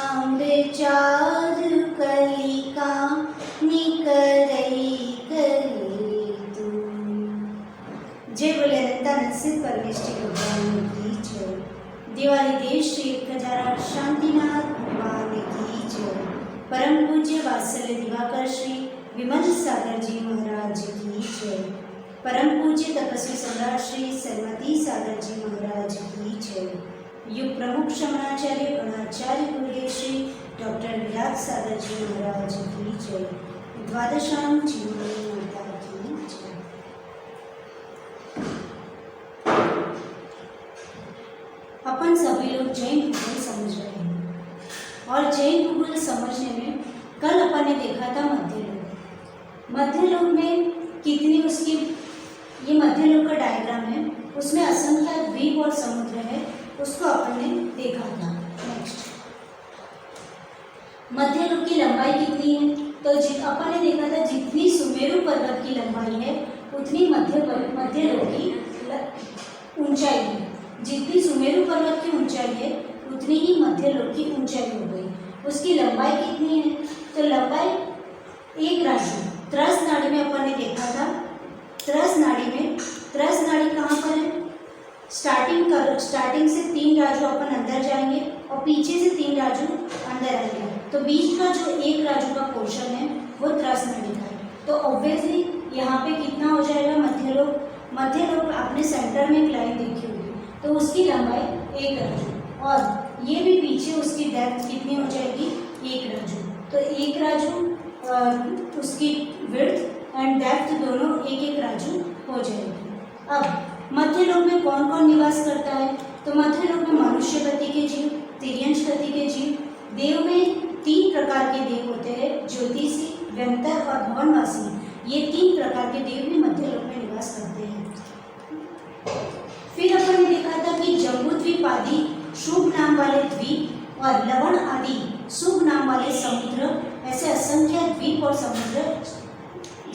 चारु कलिका निकरई करे तू। जय बोले अनंतानंद सिद्ध परमेष्ठी भगवान की जय। दिवाली देश श्री 1008 शांतिनाथ भगवान की जय। परम पूज्य वात्सल्य दिवाकर श्री विमल सागर जी महाराज की जय। परम पूज्य तपस्वी सम्राट श्री सरमती सागर जी महाराज की जय। युग प्रमुख शमनाचार्य गणाचार्य गुरुदेव श्री डॉक्टर विराट सागर जी महाराज की जय। द्वादशांग चिन्मयी माता की जय। अपन सभी लोग जैन भूगोल समझ रहे हैं और जैन भूगोल समझने में कल अपन ने देखा था मध्यलोक। मध्यलोक में कितनी उसकी ये मध्यलोक का डायग्राम है, उसमें असंख्य द्वीप और समुद्र है, उसको अपन ने देखा था। नेक्स्ट, मध्यलोक की लंबाई कितनी है? तो अपन ने देखा था जितनी सुमेरु पर्वत की लंबाई है उतनी मध्यलोक की ऊंचाई है। जितनी सुमेरु पर्वत की ऊंचाई है उतनी ही मध्यलोक की ऊंचाई हो गई। उसकी लंबाई कितनी है? तो लंबाई एक राशि त्रस नाड़ी में अपन ने देखा था। त्रस नाड़ी कहाँ पर है? स्टार्टिंग से 3 राजू अपन अंदर जाएंगे और पीछे से 3 राजू अंदर आएंगे, तो बीच का जो एक राजू का पोर्शन है वो त्रस नाड़ी का है। तो ऑब्वियसली यहाँ पे कितना हो जाएगा? मध्यलोक आपने सेंटर में एक लाइन देखी होगी, तो उसकी लंबाई 1 राजू और ये भी पीछे उसकी डेप्थ कितनी हो जाएगी? 1 राजू। तो 1 राजू उसकी विड्थ एंड डेप्थ दोनों 1-1 राजू हो जाएगी। अब मध्यलोक में कौन कौन निवास करता है? तो मध्यलोक में मनुष्य गति के जीव, तिर्यंश गति के जीव। देव में 3 प्रकार के देव होते हैं, ज्योतिषी, व्यंतर और भवनवासी। ये 3 प्रकार के देव भी मध्यलोक में निवास करते हैं। फिर अपन ने देखा था कि जम्बूद्वीप आदि शुभ नाम वाले द्वीप और लवण आदि शुभ नाम वाले समुद्र, ऐसे असंख्य द्वीप और समुद्र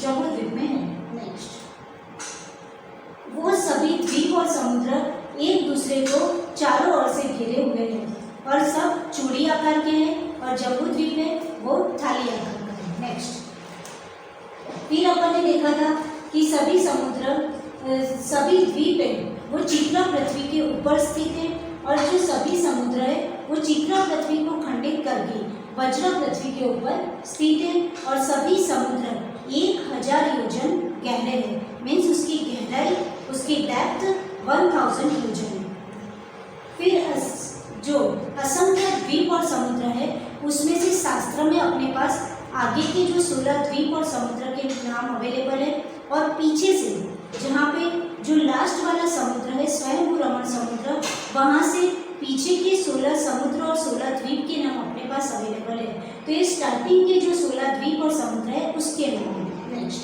जम्बूद्वीप में है। नेक्स्ट, वो सभी द्वीप और समुद्र एक दूसरे को चारों ओर से घेरे हुए हैं और सब चूड़ी आकार के हैं और जम्बूद्वीप है वो थाली आकार का है। नेक्स्ट, फिर अपन ने देखा था कि सभी द्वीप है वो चित्रा पृथ्वी के ऊपर स्थित है और जो सभी समुद्र है वो चित्रा पृथ्वी को खंडित करके वज्र पृथ्वी के ऊपर स्थित है और सभी समुद्र 1000 योजन गहरे हैं। मीन्स उसकी गहराई, उसकी डेप्थ 1000 योजन है। फिर जो असंख्य द्वीप और समुद्र है उसमें से शास्त्र में अपने पास आगे के जो 16 द्वीप और समुद्र के नाम अवेलेबल है और पीछे से जहाँ पे जो लास्ट वाला समुद्र है स्वयंभू रमण समुद्र, वहाँ से पीछे के 16 समुद्र और 16 द्वीप के नाम अपने पास अवेलेबल है। तो ये स्टार्टिंग के जो 16 द्वीप और समुद्र है उसके नाम है। नेक्स्ट,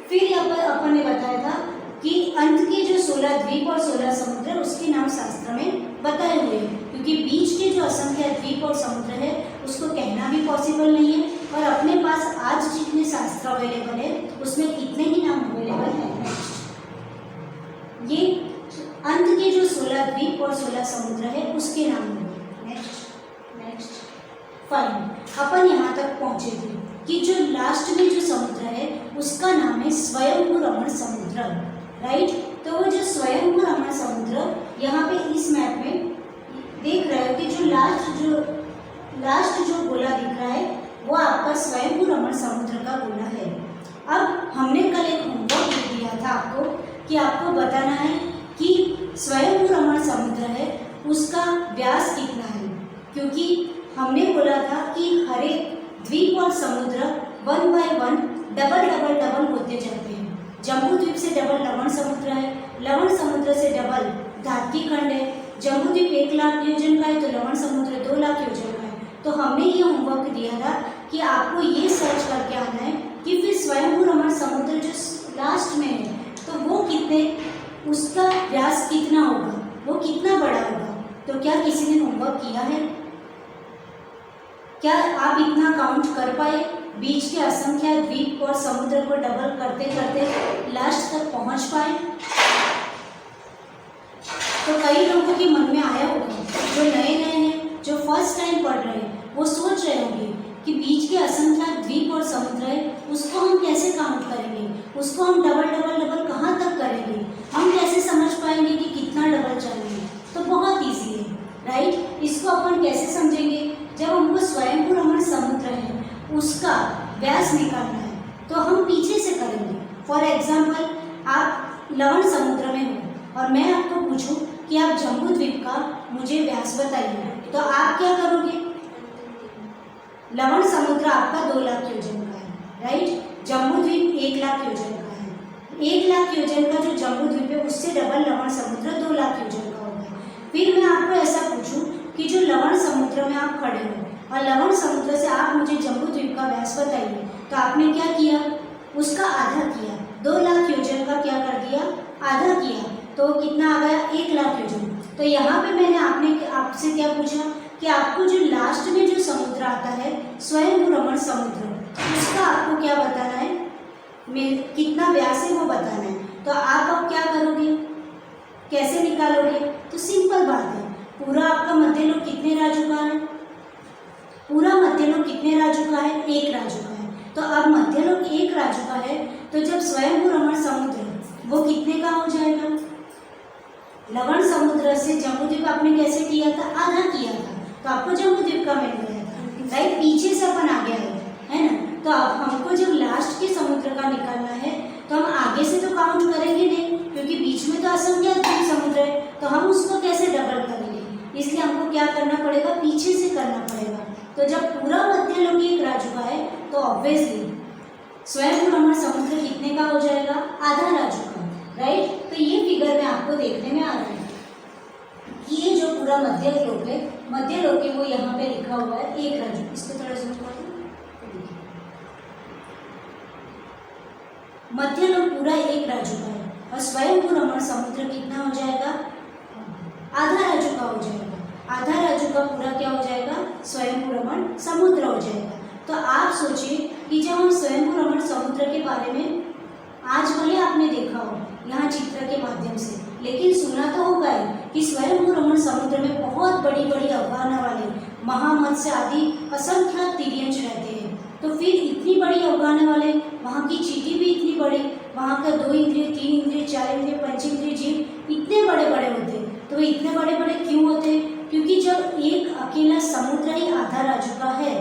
फिर यहाँ पर अपन ने बताया था कि अंत के जो 16 द्वीप और 16 समुद्र उसके नाम शास्त्र में बताए हुए हैं, क्योंकि बीच के जो असंख्य द्वीप और समुद्र है उसको कहना भी पॉसिबल नहीं है और अपने पास आज जितने शास्त्र अवेलेबल है उसमें इतने ही नाम अवेलेबल है। ये अंत के जो 16 द्वीप और 16 समुद्र है उसके नाम होंगे। नेक्स्ट फाइन, अपन यहाँ तक पहुँचे थे कि जो लास्ट में जो समुद्र है उसका नाम है स्वयंभू रमण समुद्र, राइट। तो वो जो स्वयंभू रमण समुद्र यहाँ पे इस मैप में देख रहे हो कि जो लास्ट जो गोला दिख रहा है वो आपका स्वयंभू रमण समुद्र का गोला है। अब हमने कल एक होमवर्क दिया था आपको कि आपको बताना है कि स्वयंभू रमण समुद्र है उसका व्यास कितना है, क्योंकि हमने बोला था कि हर एक द्वीप और समुद्र 1 by 1 डबल होते जाते हैं। जम्बूद्वीप से डबल लवण समुद्र है, लवण समुद्र से डबल धातकी खंड है। जम्बूद्वीप 1 लाख योजन का है तो लवण समुद्र 2 लाख योजन का है। तो हमने ये होमवर्क दिया था कि आपको ये सर्च करके आना है कि फिर स्वयंभू रमण समुद्र जो लास्ट में है तो वो कितने, उसका व्यास कितना होगा, वो कितना बड़ा होगा। तो क्या किसी ने होमवर्क किया है? क्या आप इतना काउंट कर पाए? बीच के असंख्य द्वीप और समुद्र को डबल करते करते लास्ट तक पहुंच पाए? तो कई लोगों के मन में आया होगा जो नए हैं, जो फर्स्ट टाइम पढ़ रहे हैं वो सोच रहे होंगे कि बीच के असंख्यात द्वीप और समुद्र है, उसको हम कैसे काउंट करेंगे, उसको हम डबल डबल डबल कहाँ तक करेंगे, हम कैसे समझ पाएंगे कि कितना डबल चाहिए। तो बहुत ईजी है, राइट। इसको अपन कैसे समझेंगे, जब हमको स्वयंभू रमण समुद्र है उसका व्यास निकालना है तो हम पीछे से करेंगे। फॉर एग्जाम्पल, आप लवण समुद्र में हो और मैं आपको पूछूं कि आप जम्बू द्वीप का मुझे व्यास बताइए, तो आप क्या करोगे। लवण समुद्र आपका 2 लाख योजन का है, राइट। जम्बू द्वीप 1 लाख योजन का है। 1 लाख योजन का जो जम्बू द्वीप है उससे डबल लवण समुद्र 2 लाख योजन का होगा। फिर मैं आपको ऐसा पूछूं कि जो लवण समुद्र में आप खड़े हो और लवण समुद्र से आप मुझे जम्बू द्वीप का व्यास बताइए, तो आपने क्या किया, उसका आधा किया। 2 लाख योजन का क्या कर दिया, आधा किया, तो कितना आ गया, 1 लाख योजन। तो यहाँ पे मैंने आपसे क्या पूछा कि आपको जो लास्ट में जो समुद्र आता है स्वयंभू रमण समुद्र, उसका आपको क्या बताना है, कितना व्यास है वो बताना है। तो आप अब क्या करोगे, कैसे निकालोगे, तो सिंपल बात है, पूरा आपका मध्य लोक कितने राजू का है, पूरा मध्य लोक कितने राजू का है, 1 राजू का है। तो अब मध्य लोक 1 राजू का है, तो जब स्वयंभू रमण समुद्र वो कितने का हो जाएगा, लवण समुद्र से जम्बू द्वीप आपने कैसे किया था, आधा किया था, तो आपको जम्बू द्वीप का मिल गया था, राइट। पीछे से अपन आ गया है ना। तो अब हमको जब लास्ट के समुद्र का निकालना है तो हम आगे से तो काउंट करेंगे नहीं, क्योंकि बीच में तो असंख्यात द्वीप समुद्र है, तो हम उसको कैसे डबल करेंगे, इसलिए हमको क्या करना पड़ेगा, पीछे से करना पड़ेगा। तो जब पूरा मध्य लोक 1 राजू का है तो ऑब्वियसली स्वयंभू रमण समुद्र कितने का हो जाएगा, आधा राजू का, राइट। तो ये फिगर में आपको देखने में आ रहा है कि ये जो पूरा मध्य लोक है, मध्य लोक है वो यहाँ पे लिखा हुआ है 1 राजू। इसको थोड़ा जूम कर दो, मध्य लोक पूरा 1 राजू का है और स्वयंभू रमण समुद्र कितना हो जाएगा, आधा राजू का हो जाएगा। आधा राजू का पूरा क्या हो जाएगा, स्वयंभू रमण समुद्र हो जाएगा। तो आप सोचिए कि जब हम स्वयंभू रमण समुद्र के बारे में आज भले आपने देखा हो यहाँ चित्र के माध्यम से, लेकिन सुना तो होगा ही कि स्वयंभू रमण समुद्र में बहुत बड़ी बड़ी अवगाहना वाले महामत्स्य आदि असंख्यात तिर्यंश रहते हैं। तो फिर इतनी बड़ी अवगाहना वाले, वहाँ की चींटी भी इतनी बड़ी, वहाँ का 2 इंद्रिय 3 इंद्रिय 4 इंद्रिय 5 इंद्रिय जीव इतने बड़े बड़े होते हैं। तो इतने बड़े बड़े क्यों होते हैं, क्योंकि जब एक अकेला समुद्र ही आधा राजू का है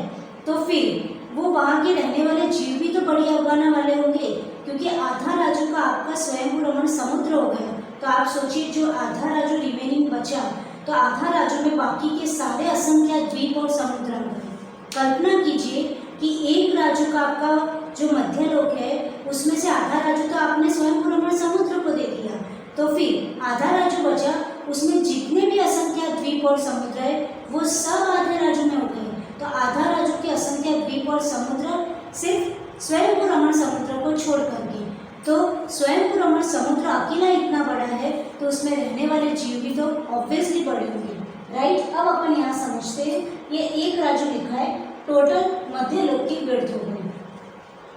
तो फिर वो वहाँ के रहने वाले जीव भी तो बड़ी अवगाहना वाले होंगे, क्योंकि आधा राजू का आपका स्वयंभू रमण समुद्र हो गया। तो आप सोचिए जो आधा राजू रिमेनिंग बचा, तो आधा राजू में बाकी के सारे असंख्यात द्वीप और समुद्र होंगे। कल्पना कीजिए कि 1 राजू का आपका जो मध्य लोक है उसमें से आधा राजू तो आपने स्वयंभू रमण समुद्र को दे दिया, तो फिर आधा राजू बचा, उसमें जितने भी असंख्यात द्वीप और समुद्र है वो सब आधे राजू में हो गए। तो आधा राजू के असंख्यात द्वीप और समुद्र सिर्फ स्वयंभू रमण समुद्र को छोड़ करके, तो स्वयंभू रमण समुद्र अकेला इतना बड़ा है तो उसमें रहने वाले जीव भी तो ऑब्वियसली बड़े होंगे, राइट। अब अपन यहाँ समझते हैं, ये 1 राजू लिखा है, टोटल मध्य लोक की विड्थ हो गई।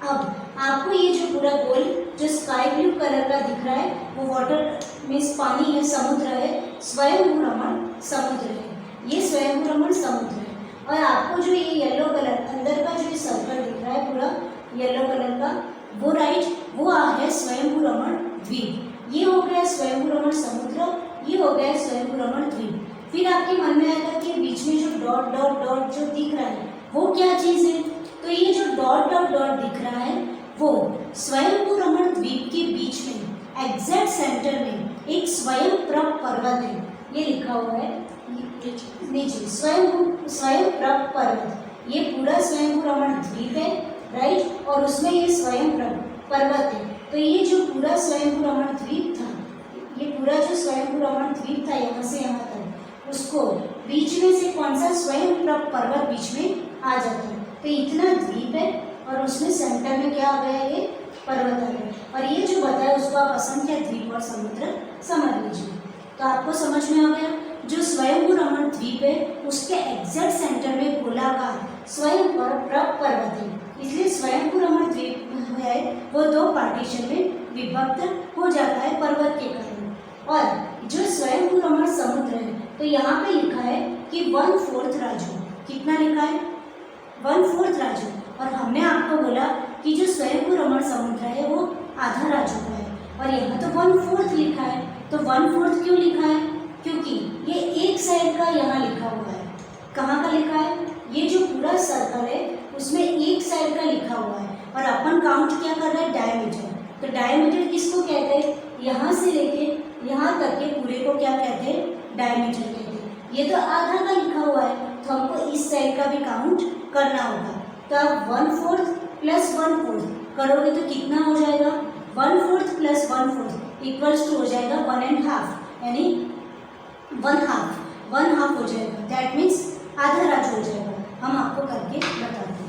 अब आपको ये जो पूरा गोल जो स्काई ब्लू कलर का दिख रहा है वो वाटर मीन्स पानी है, समुद्र है, स्वयंभू रमण समुद्र है, ये स्वयंभू रमण समुद्र है। और आपको जो ये येलो कलर अंदर का जो सर्कल दिख रहा है पूरा येलो कलर का, वो राइट वो है स्वयंभू रमण द्वीप। ये हो गया स्वयंभू रमण समुद्र, ये हो गया स्वयंभू रमण द्वीप। फिर आपके मन में आएगा कि बीच में जो डॉट डॉट डॉट जो दिख रहा है वो क्या चीज़ है, तो ये जो डॉट डॉट डॉट दिख रहा है वो स्वयंभू रमण द्वीप के बीच में एग्जैक्ट सेंटर में एक स्वयंप्रभ पर्वत है, ये लिखा हुआ है नीचे स्वयंप्रभ पर्वत, ये पूरा स्वयंभू रमण द्वीप है, राइट। और उसमें ये स्वयंप्रभ पर्वत है। तो ये जो पूरा स्वयंभू रमण द्वीप था, ये पूरा जो स्वयंभू रमण द्वीप था यहाँ से यहाँ तक, उसको बीच में से कौन सा स्वयंप्रभ पर्वत बीच में आ जाता है, तो इतना द्वीप है और उसमें सेंटर में क्या आ गया, ये पर्वत आ गया। और ये जो बताया उसको आप असंख्य द्वीप और समुद्र समझ लीजिए। तो आपको समझ में आ गया, जो स्वयंभू रमण द्वीप है उसके एग्जैक्ट सेंटर में गोलाकार स्वयंप्रभ पर्वत है, इसलिए स्वयंभू रमण द्वीप है वो 2 पार्टीशन में विभक्त हो जाता है पर्वत के कारण। और जो स्वयंभू रमण समुद्र है तो यहाँ पे लिखा है कि 1/4 राजू। कितना लिखा है? 1/4 राजू। और हमने आपको बोला कि जो स्वयंभू रमण समुद्र है वो आधा राजू का है, और यहाँ तो 1/4 लिखा है। तो 1/4 क्यों लिखा है? क्योंकि ये एक साइड का यहाँ लिखा हुआ है। कहाँ का लिखा है? ये जो पूरा सर्कल है उसमें एक साइड का लिखा हुआ है, और अपन काउंट क्या कर रहे हैं? डायमीटर। तो डायमीटर किसको कहते हैं? यहाँ से लेके यहाँ तक के पूरे को क्या कहते हैं? डायमीटर कहते हैं। ये तो आधा का लिखा हुआ है, तो हमको इस साइड का भी काउंट करना होगा। तो आप 1/4 प्लस 1/4 करोगे तो कितना हो जाएगा? 1/4 प्लस 1/4 इक्वल्स टू हो जाएगा 1.5, यानी 1/2 हो जाएगा। दैट मीन्स आधा राजू हो जाएगा। हम आपको करके बताते हैं।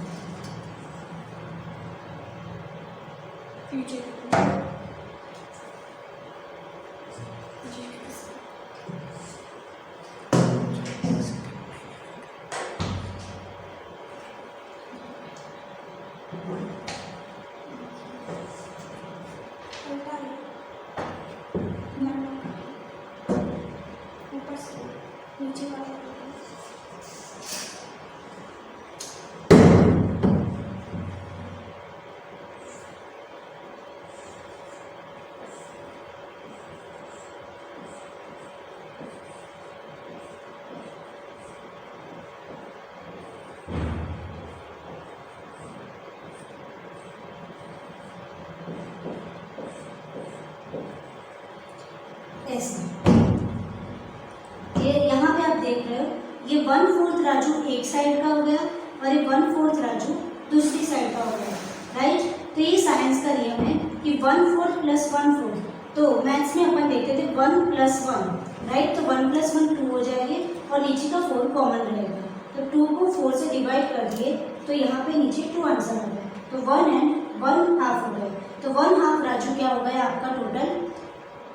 ये यहाँ पे आप देख रहे हो, ये 1/4 राजू एक साइड का हो गया और ये 1/4 राजू दूसरी साइड का हो गया, राइट। तो ये साइंस का नियम है कि 1/4 प्लस 1/4, तो मैथ्स में अपन देखते थे 1 + 1, राइट। तो 1 + 1 2 हो जाएंगे और नीचे का 4 कॉमन रहेगा। तो 2 को 4 से डिवाइड कर दिए तो यहाँ पे नीचे 2 आंसर हो गए, तो 1 and 1/2 हो गए। तो 1/2 राजू क्या हो गया आपका? टोटल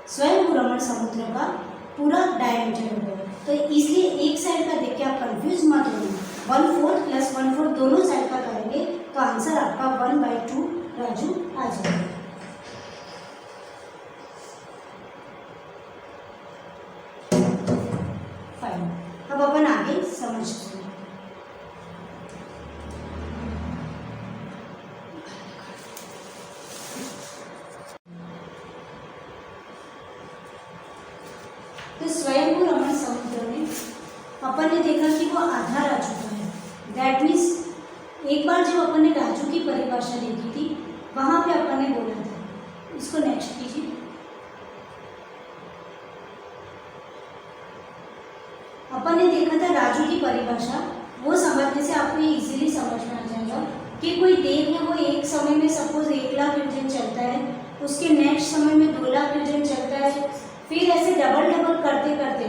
स्वयंभू रमण समुद्र का पूरा डायमीटर हो गया। तो इसलिए एक साइड का देख के आप कंफ्यूज मत होइए। 1/4 प्लस 1/4 दोनों साइड का करेंगे तो आंसर आपका 1/2 राजू आ जाएगा। फाइन। अब अपन आगे समझते हैं। तो स्वयंभू रमण समुद्र में अपन ने देखा कि वो आधा राजू का है। दैट मीन्स एक बार जब अपन ने राजू की परिभाषा देखी थी वहां पे अपन ने बोला था, इसको नेक्स्ट कीजिए। अपन ने देखा था राजू की परिभाषा, वो समझने से आपको ये इजीली समझ में आ जाएगा कि कोई देव है वो एक समय में सपोज 1 लाख योजन चलता है, उसके नेक्स्ट समय में 2 लाख योजन चलता है, फिर ऐसे डबल करते करते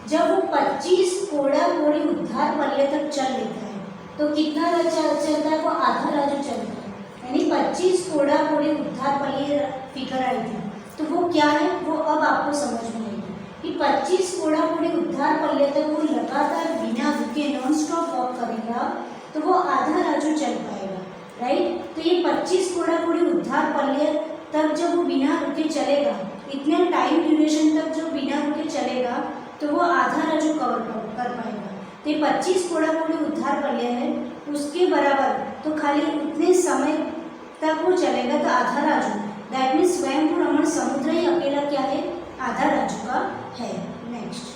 जब वो 25 कोड़ा कोड़ी उद्धार पल्ले तक चल लेता है तो कितना चलता है? वो आधा राजू चलता है, यानी 25 कोड़ा कोड़ी उद्धार पल्ले फिगर आई थी। तो वो क्या है वो अब आपको समझ में आएगी कि 25 कोड़ा कोड़ी उद्धार पल्ले तक वो लगातार बिना रुके नॉन स्टॉप वॉक करेगा तो वो आधा राजू चल पाएगा, राइट। तो ये 25 कोड़ा कोड़ी उद्धार पल्ले तक जब वो बिना रुके चलेगा, इतने टाइम ड्यूरेशन तक जो बिना रुके चलेगा तो वो आधा राजू कवर कर पाएगा। तो ये 25 कोड़ा कोड़ी उद्धार पल्ले है उसके बराबर, तो खाली उतने समय तक वो चलेगा तो आधा राजू। दैट मीन्स स्वयंभू रमण समुद्र ही अकेला क्या है? आधा राजू का है। Next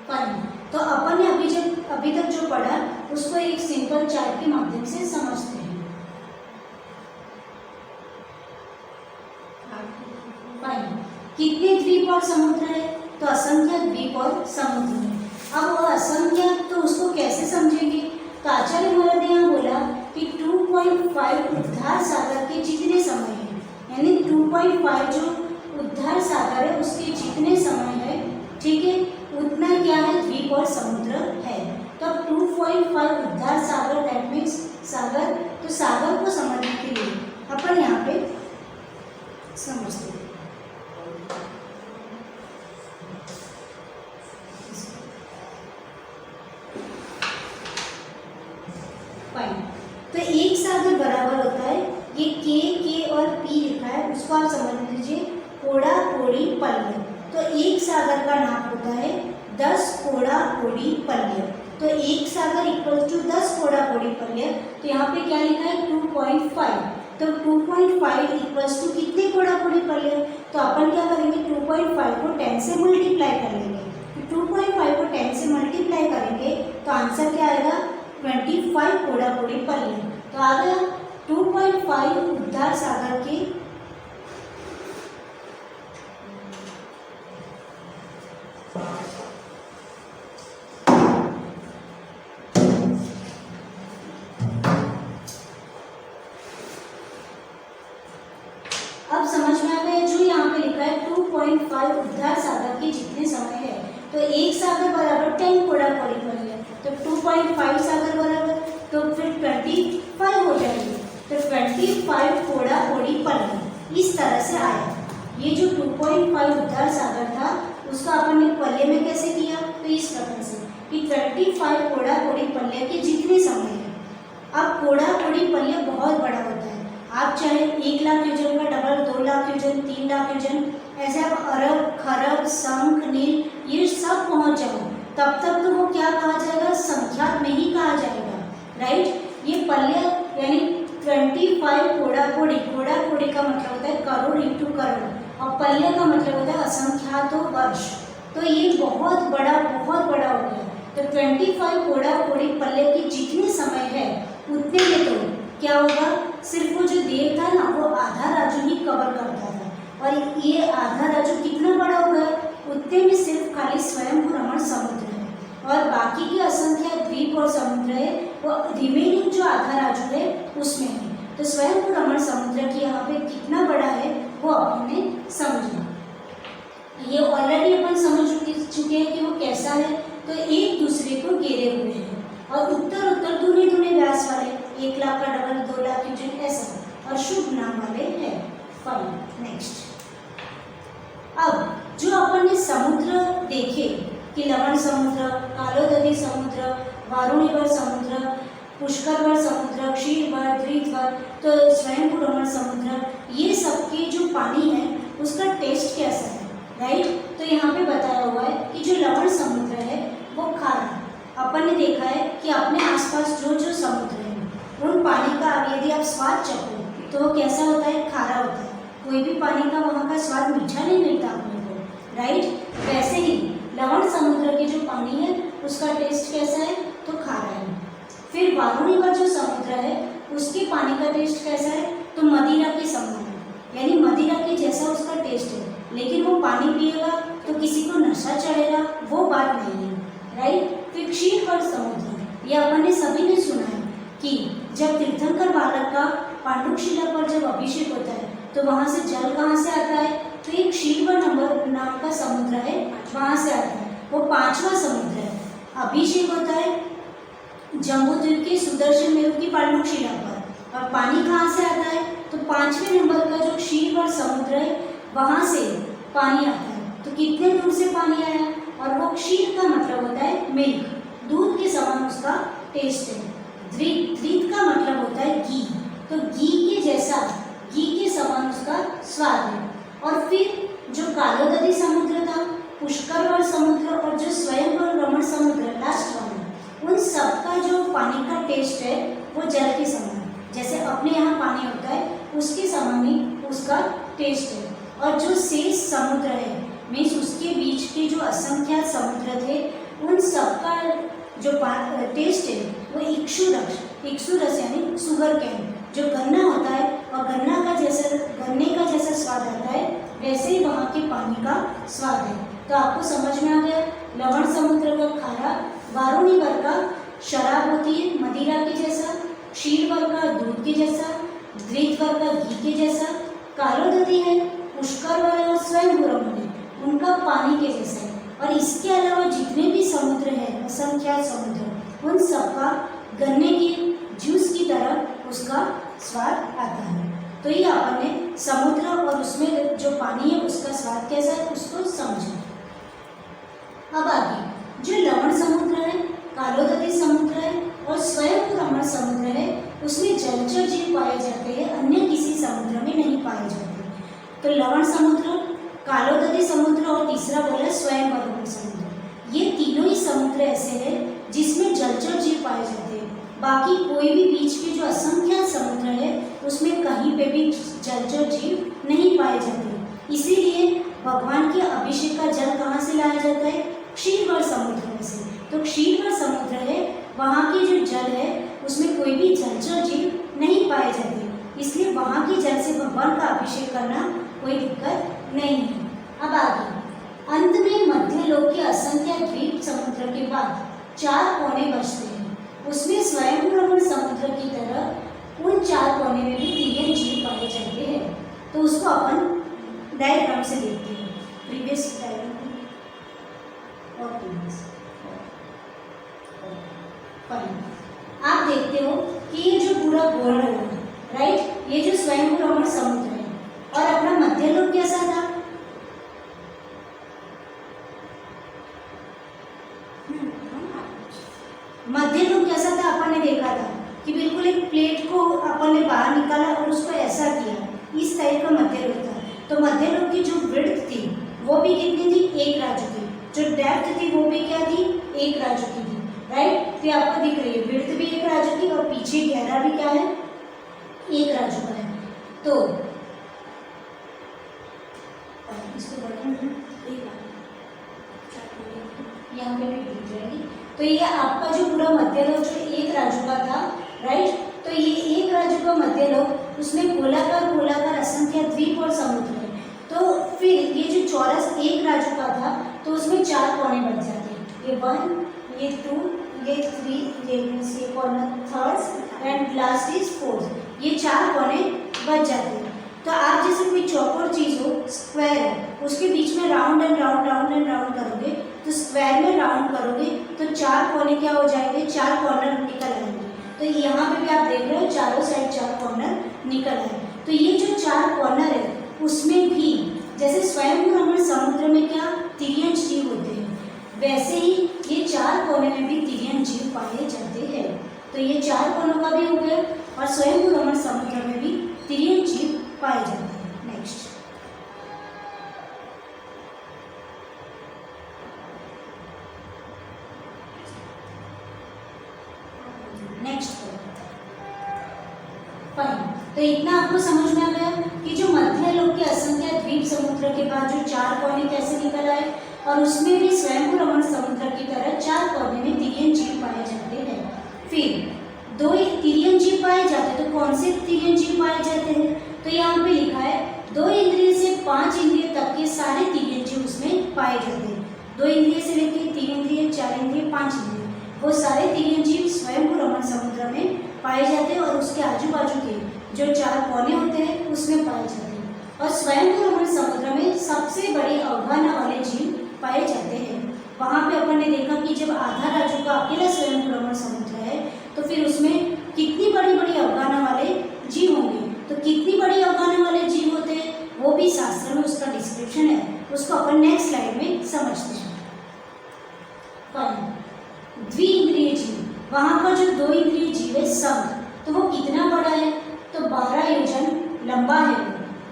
fine. तो अपन ने अभी तक जो पढ़ा उसको एक सिंपल चार्ट के माध्यम से समझते हैं। फाइन। कितने द्वीप और समुद्र है? तो असंख्य द्वीप और समुद्र है। अब वो असंख्य तो उसको कैसे समझेंगे? तो आचार्य महाराज ने यहाँ बोला कि 2.5 उद्धार सागर के जितने समय है, यानी 2.5 जो उद्धार सागर है उसके जितने समय है, ठीक है, उतना क्या है? द्वीप और समुद्र है। तो अब 2.5 उद्धार सागर दैट मीन्स सागर, तो सागर को समझने के लिए अपन यहाँ पे समझते हैं। तो एक सागर बराबर होता है, ये के और पी लिखा है उसको आप समझ लीजिए कोड़ा कोड़ी पल्ले। तो सागर का नाप होता है 10 कोड़ा कोड़ी पल्य। तो एक सागर इक्वल टू 10 कोड़ा कोड़ी पल्य। तो यहाँ पे क्या लिखा है 2.5। तो 2.5 इक्वल्स टू कितने कोड़ा कोड़ी पल्य? तो अपन क्या करेंगे 2.5 को 10 से मल्टीप्लाई कर लेंगे। तो 2.5 को 10 से मल्टीप्लाई करेंगे तो आंसर क्या आएगा 25 कोड़ा कोड़ी पल्य। तो आ गया 2.5 उद्धार सागर के अब समझ में आ गया। जो यहाँ पे लिखा है 2.5 उद्धार सागर के जितने समय है, तो एक सागर बराबर 10 कोड़ा कोड़ी पल्य। तो 2.5 सागर बराबर तो फिर 25 हो जाएगी। तो 25 कोड़ा कोड़ी पल्य इस तरह से आया। ये जो 2.5 उद्धार सागर था उसका अपन ने पल्य में कैसे किया? तो इस प्रकार से कि 25 कोड़ा कोड़ी पल्य के जितने समय है। अब कोड़ा कोड़ी पल्य बहुत बड़ा होता है। आप चाहे 1 लाख योजन का डबल, 2 लाख योजन, 3 लाख योजन, ऐसे आप अरब, खरब, शंख, नील ये सब पहुंच जाओ, तब तक तो वो क्या कहा जाएगा? संख्यात में ही कहा जाएगा, राइट। ये पल्य यानी 25 कोड़ा कोड़ी, कोड़ा कोड़ी का मतलब होता है करोड़ इंटू करोड़, और पल्य का मतलब होता है असंख्यात वर्ष। तो ये बहुत बड़ा हो गया। तो 25 कोड़ा कोड़ी पल्य की जितने समय है उतने में तो क्या होगा? सिर्फ वो जो देव था ना वो आधा राजू ही कवर करता था, और ये आधा राजू कितना बड़ा होगा? उतने में सिर्फ खाली स्वयं रमण समुद्र है, और बाकी की असंख्य द्वीप और समुद्र है वो रिमेनिंग जो आधा राजू है उसमें है। तो स्वयं रमण समुद्र की यहाँ पे कितना बड़ा है वो आपने समझा। ये ऑलरेडी अपन समझ चुके हैं कि वो कैसा है। तो एक दूसरे को घेरे हुए हैं और उत्तर दूने दूने व्यास वाले, 1 लाख का डबल, 2 लाख योजन ऐसा, और शुभ नाम वाले है। Fine, next. अब जो अपन ने समुद्र देखे कि लवण समुद्र, कालोदरी समुद्र, वारुणीवर समुद्र, पुष्करवर समुद्र, क्षीरवर, द्वितवर, तो स्वयंभू रमण समुद्र, ये सबके जो पानी है उसका टेस्ट कैसा है, राइट। तो यहाँ पे बताया हुआ है कि जो लवण समुद्र है वो खारा। अपन ने देखा है कि अपने आसपास जो जो समुद्र है उन पानी का यदि आप स्वाद चखो तो वो कैसा होता है? खारा होता है। कोई भी पानी का वहाँ का स्वाद मीठा नहीं मिलता अपने को, राइट। वैसे ही लवण समुद्र के जो पानी है उसका टेस्ट कैसा है? तो खारा है। फिर वारुणीवर जो समुद्र है उसके पानी का टेस्ट कैसा है? तो मदिरा के समान है, यानी मदिरा के जैसा उसका टेस्ट है। लेकिन वो पानी पिएगा तो किसी को नशा चढ़ेगा, वो बात नहीं है, राइट। फिर क्षीरवर समुद्र, ये अपन ने सभी ने सुना है कि जब तीर्थंकर बालक का पांडुशिला पर जब अभिषेक होता है तो वहाँ से जल कहाँ से आता है? तो एक क्षीरवर नंबर नाम का समुद्र है, वहाँ से आता है। वो 5वां समुद्र है। अभिषेक होता है जम्बूद्वीप के सुदर्शन मेरु की पांडुशिला पर, और पानी कहाँ से आता है? तो 5वें नंबर का जो क्षीरवर समुद्र है वहाँ से पानी आता है। तो कितने दूर से पानी आया? और वो क्षीर का मतलब होता है मिल्क, दूध के समान उसका टेस्ट है। द्वित का मतलब होता है घी, तो घी के जैसा, घी के समान उसका स्वाद है। और फिर जो कालोदरी समुद्र था, पुष्करवर समुद्र और जो स्वयंवर रमण समुद्र लास्ट वाला, उन सबका जो पानी का टेस्ट है वो जल के समान, जैसे अपने यहाँ पानी होता है उसके समान ही उसका टेस्ट है। और जो शेष समुद्र है मीन्स उसके बीच के जो असंख्यात समुद्र थे उन सबका जो टेस्ट है वो इक्षुरस यानी शुगर कैन, जो गन्ना होता है और गन्ने का जैसा स्वाद आता है, वैसे ही वहाँ के पानी का स्वाद है। तो आपको समझ में आ गया, लवण समुद्र का खारा, वारुणीवर का शराब होती है मदिरा के जैसा, क्षीरवर का दूध के जैसा, द्वितवर का घी के जैसा, कालोदरी है, पुष्करवर है और स्वयंभू रमण है, उनका पानी के जैसा है। और इसके अलावा जितने भी समुद्र हैं, असंख्यात समुद्र, उन सबका गन्ने के जूस की तरह उसका स्वाद आता है। तो ये आपने समुद्र और उसमें जो पानी है उसका स्वाद कैसा है उसको समझा। अब आगे जो लवण समुद्र है, कालोदरी समुद्र है और स्वयं रमण समुद्र है, उसमें जलचर जीव पाए जाते हैं, अन्य किसी समुद्र में नहीं पाए जाते। तो लवण समुद्र कालोदरी समुद्र और तीसरा बोला स्वयंवर समुद्र। ये तीनों ही समुद्र ऐसे हैं जिसमें जलचर जीव पाए जाते हैं। बाकी कोई भी बीच के जो असंख्य समुद्र है उसमें कहीं पे भी जलचर जीव नहीं पाए जाते। इसीलिए भगवान के अभिषेक का जल कहाँ से लाया जाता है? क्षीरवर समुद्र में से। तो क्षीरवर समुद्र है, वहाँ के जो जल है उसमें कोई भी जलचर जीव नहीं पाए जाते, इसलिए वहाँ के जल से भगवान का अभिषेक करना कोई दिक्कत नहीं है। अब आगे अंत में मध्यलोक के असंख्य द्वीप समुद्र के बाद 4 कोने बचते हैं। उसमें स्वयंभू समुद्र की तरह उन 4 कोने में भी तिर्यन जीव पाए जाते हैं। तो उसको अपन डायग्राम से देखते हैं, प्रीवियस डायग्राम और प्रीवियस। आप देखते हो कि ये जो पूरा गोल है, राइट, ये जो स्वयंभू समुद्र है और अपना मध्यलोक कैसा था? मध्यलोक कैसा था? अपन ने देखा था कि बिल्कुल एक प्लेट को अपन ने बाहर निकाला और उसको ऐसा किया, इस टाइप का मध्यलोक था। तो मध्यलोक की जो विड्थ थी वो भी कितनी थी? 1 राजू की। जो डेप्थ थी वो भी क्या थी? 1 राजू की थी, राइट। तो आपको दिख रही है विड्थ भी 1 राजू की और पीछे गहरा भी क्या है? 1 राजू का है। तो इसको यहाँ पे भी दिख जाएगी। तो ये आपका जो पूरा मध्यलोक जो 1 राजू का था, राइट, तो ये 1 राजू का मध्यलोक, उसमें गोलाकार गोलाकार असंख्य द्वीप और समुद्र है। तो फिर ये जो चौरस 1 राजू का था तो उसमें 4 कोने बच जाते हैं। ये 1, ये 2, ये 3, ये corner 3rd and last is 4th। ये 4 कोने बच जाते हैं। तो आप जैसे कोई चौकोर चीज हो, स्क्वायर है, उसके बीच में round and round round and round करोगे तो स्क्वायर में राउंड करोगे तो 4 कोने क्या हो जाएंगे? 4 कॉर्नर निकल आएंगे। तो यहाँ पे भी आप देख रहे हो चारों साइड 4 कॉर्नर निकल आए। तो ये जो 4 कॉर्नर है उसमें भी जैसे स्वयंभू समुद्र में क्या तिर्यन जीव होते हैं, वैसे ही ये 4 कोने में भी तिर्यन जीव पाए जाते हैं। तो ये 4 कोनों का भी हो गया और स्वयंभू समुद्र में भी तिर्यन जीव पाए जाते हैं। Next fine. तो इतना आपको समझ में आ गया कि जो मध्यलोक के असंख्य द्वीप समुद्र के बाद जो 4 कोने कैसे निकल आए और उसमें भी स्वयंभू समुद्र की तरह 4 कोने में तिर्यन जीव पाए जाते हैं। फिर 2 तिर्यन जीव पाए जाते, तो कौन से तिर्यन जीव पाए जाते हैं? तो यहाँ पे लिखा है 2 इंद्रिय से 5 इंद्रिय तक के सारे तिर्यन जीव उसमें पाए जाते हैं। 2 इंद्रिय से लेकर 3 इंद्रिय, 4 इंद्रिय, 5 इंद्रिय, वो सारे तिर्यन जीव स्वयंभू समुद्र में पाए जाते हैं और उसके आजू बाजू के जो 4 कोने होते हैं उसमें पाए जाते हैं। और स्वयंभू समुद्र में सबसे बड़े अवगाहना वाले जीव पाए जाते हैं। वहाँ पे अपन ने देखा कि जब आधा राजू का अकेला स्वयंभू समुद्र है तो फिर उसमें कितनी बड़ी बड़ी अवगाहना वाले जीव होंगे। तो कितनी बड़ी अवगाहना वाले जीव होते हैं वो भी शास्त्र में उसका डिस्क्रिप्शन है, उसको अपन नेक्स्ट स्लाइड में समझते हैं। द्विइंद्रिय जीव, वहाँ का जो 2 इंद्रिय जीव है शंख, तो वो कितना बड़ा है? तो 12 योजन लंबा है।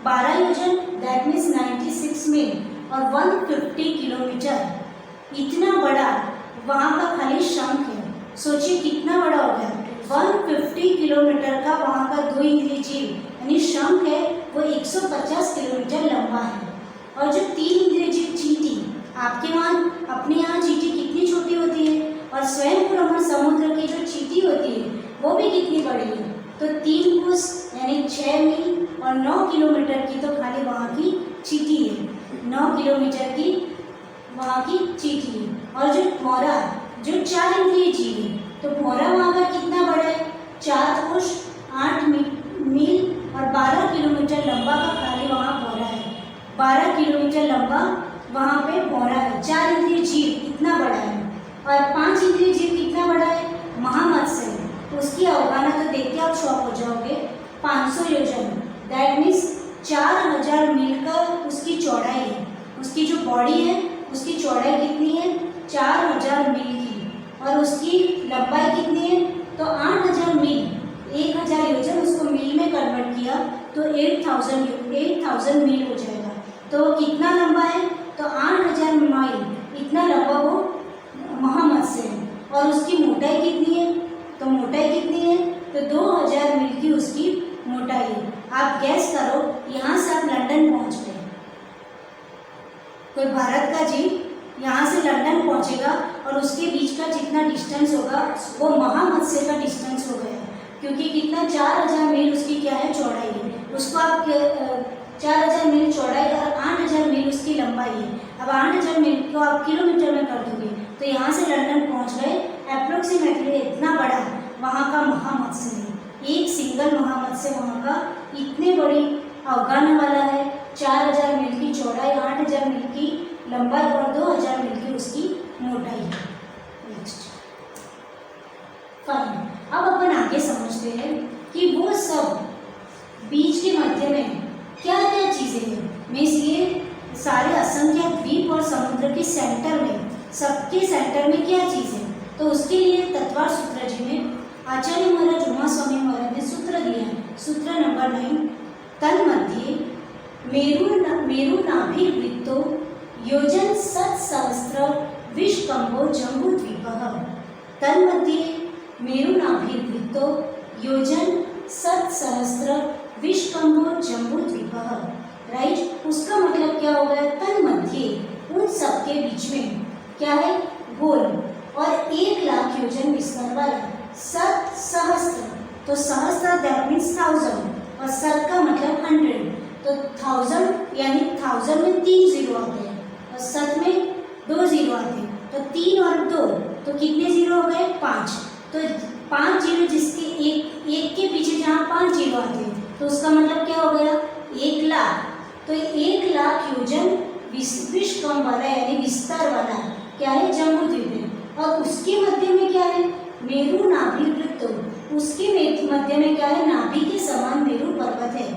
12 योजन दैट मीन्स 96 मील और 150 किलोमीटर, इतना बड़ा वहाँ का खाली शंख है। सोचिए कितना बड़ा हो गया, 150 किलोमीटर का वहाँ का 2 इंद्रिय जीव यानी शंख है वो 150 किलोमीटर लंबा है। और जो 3 इंद्रिय जीव चींटी, आपके वहाँ अपने यहाँ चींटी कितनी छोटी होती है और स्वयंभू समुद्र की जो चींटी होती है वो भी कितनी बड़ी है? तो 3 कोस यानी 6 मील और 9 किलोमीटर की तो खाली वहाँ की चींटी है, 9 किलोमीटर की वहाँ की चींटी है। और जो भौरा जो 4 इंद्रिय जीव है, तो भौरा वहाँ का कितना बड़ा है? 4 कोस 8 मील और 12 किलोमीटर लंबा का खाली वहाँ भौरा है। 12 किलोमीटर लंबा वहाँ पे भौरा है। 4 इंद्रिय जीव इतना बड़ा है। और 5 इंद्रिय जीव कितना बड़ा है? महामत्स्य है। उसकी अवगाहना तो देख के आप शॉक हो जाओगे, 500 योजन दैट मीन्स 4000 मील का उसकी चौड़ाई है। उसकी जो बॉडी है उसकी चौड़ाई कितनी है? 4000 मील की। और उसकी लंबाई कितनी है? तो 8000 मील। 1000 योजन उसको मील में कन्वर्ट किया तो 8000 मील हो जाएगा। तो वो कितना लंबा है, तो 8000 माइल इतना लंबा वो महामत्स्य है। और उसकी मोटाई कितनी है, तो मोटाई कितनी है, तो 2000 मील की उसकी मोटाई है। आप गैस करो, यहाँ से आप लंदन पहुँच गए, कोई भारत का जीव यहाँ से लंदन पहुँचेगा और उसके बीच का जितना डिस्टेंस होगा वो महामत्स्य का डिस्टेंस हो गया, क्योंकि कितना 4000 मील उसकी क्या है, चौड़ाई है। उसको आप 4000 मील चौड़ाई और 8000 मील उसकी लंबाई है। अब 8000 मील को आप किलोमीटर में कर दोगे तो यहाँ से लंदन पहुँच गए। अप्रोक्सीमेटली इतना बड़ा वहाँ का महामत्स्य है, एक सिंगल महामत्स्य वहाँ का इतने बड़ी अवगाहने वाला है। 4000 मील की चौड़ाई, 8000 मील की लंबाई और 2000 मील की उसकी मोटाई है। Next fine. अब अपन आगे समझते हैं कि वो सब बीच के मध्य में क्या क्या चीज़ें हैं। मीन्स ये सारे असंख्य द्वीप और समुद्र के सेंटर में, सबके सेंटर में क्या चीज़ है, तो उसके लिए तत्वार सूत्र जी ने आचार्य महाराज उमा स्वामी महाराज ने सूत्र दिया है। सूत्र नंबर 9, तन्मध्ये मेरु नाभिवृत्तो योजन सत्सहस्र विष्कंभो जम्बूद्वीपः। तन्मध्ये मेरु नाभिवृत्तो योजन सत्सहस्र विष्कंभो जम्बूद्वीपः। राइट, उसका मतलब क्या होगा, तन्मध्ये उन सबके बीच में क्या है, गोल और 1,00,000 योजन विस्तार वाला। सत्सहस्र, तो सहस्त्र दैट मीन्स 1000 और सत का मतलब 100, तो 1000 यानी 1000 में 3 जीरो आते हैं और सत में 2 जीरो आते हैं, तो 3 और 2 तो कितने जीरो हो गए, 5। तो 5 जीरो जिसके एक के पीछे जहाँ 5 जीरो आते हैं तो उसका मतलब क्या हो गया, 1,00,000। तो 1,00,000 योजन विष्कंभ वाला यानी विस्तार वाला क्या है, जम्बूद्वीप है। और उसके मध्य में क्या है, मेरु नाभिवृत्त, उसके मध्य में क्या है, नाभि के समान मेरु पर्वत है।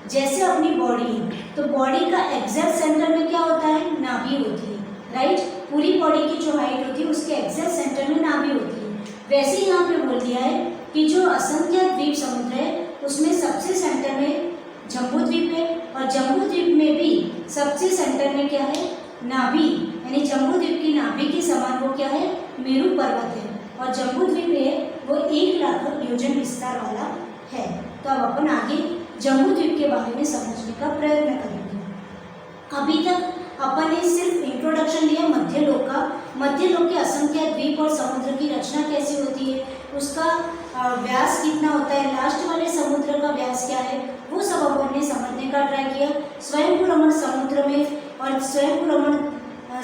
जैसे अपनी बॉडी है तो बॉडी का एग्जैक्ट सेंटर में क्या होता है, नाभि होती है। राइट, पूरी बॉडी की जो हाइट होती है उसके एग्जैक्ट सेंटर में नाभि होती है। वैसे ही यहाँ पे बोल दिया है कि जो असंख्य द्वीप समुद्र है उसमें सबसे सेंटर में जम्बूद्वीप है और जम्बूद्वीप में भी सबसे सेंटर में क्या है, नाभि, यानी जम्बूद्वीप की नाभि के समान वो क्या है, मेरु पर्वत है। और जम्बूद्वीप है वो 1,00,000 योजन विस्तार वाला है। तो अब अपन आगे जम्बूद्वीप के बारे में समझने का प्रयत्न करेंगे। अभी तक अपन ने सिर्फ इंट्रोडक्शन दिया मध्यलोक का, मध्यलोक के असंख्य द्वीप और समुद्र की रचना कैसी होती है, उसका व्यास कितना होता है, लास्ट वाले समुद्र का व्यास क्या है, वो सब अपन ने समझने का ट्राई किया। स्वयंभू समुद्र में और स्वयंभू